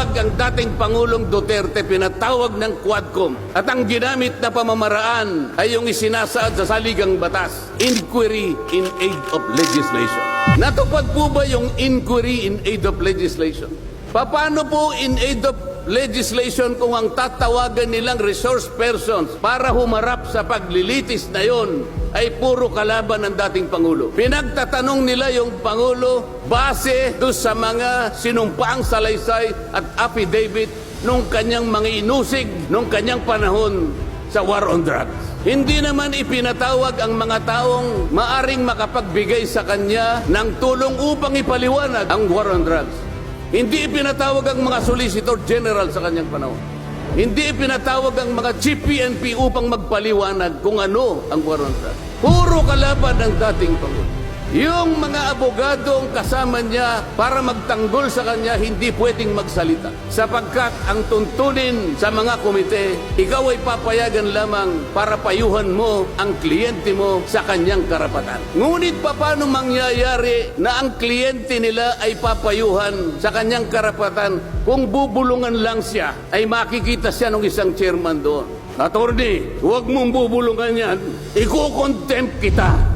Nagtawag ang dating Pangulong Duterte, pinatawag ng Quadcom. At ang ginamit na pamamaraan ay yung isinasaad sa saligang batas, inquiry in aid of legislation. Natupad po ba yung inquiry in aid of legislation? Paano po in aid of legislation kung ang tatawagan nilang resource persons para humarap sa paglilitis na yon ay puro kalaban ng dating Pangulo? Pinagtatanong nila yung Pangulo base doon sa mga sinumpaang salaysay at affidavit nung kanyang mga inusig nung kanyang panahon sa war on drugs. Hindi naman ipinatawag ang mga taong maaring makapagbigay sa kanya ng tulong upang ipaliwanag ang war on drugs. Hindi ipinatawag ang mga Solicitor General sa kanyang panahon. Hindi ipinatawag ang mga Chief PNP upang magpaliwanag kung ano ang war on drugs. Puro kalaban ng dating Pangulo. Yung mga abogadong kasama niya para magtanggol sa kanya hindi pwedeng magsalita. Sapagkat ang tuntunin sa mga komite, ikaw ay papayagan lamang para payuhan mo ang kliyente mo sa kanyang karapatan. Ngunit paano mangyayari na ang kliyente nila ay papayuhan sa kanyang karapatan kung bubulungan lang siya ay makikita siya ng isang chairman doon? Attorney, huwag mong bubulungan yan. Iko-contempt kita.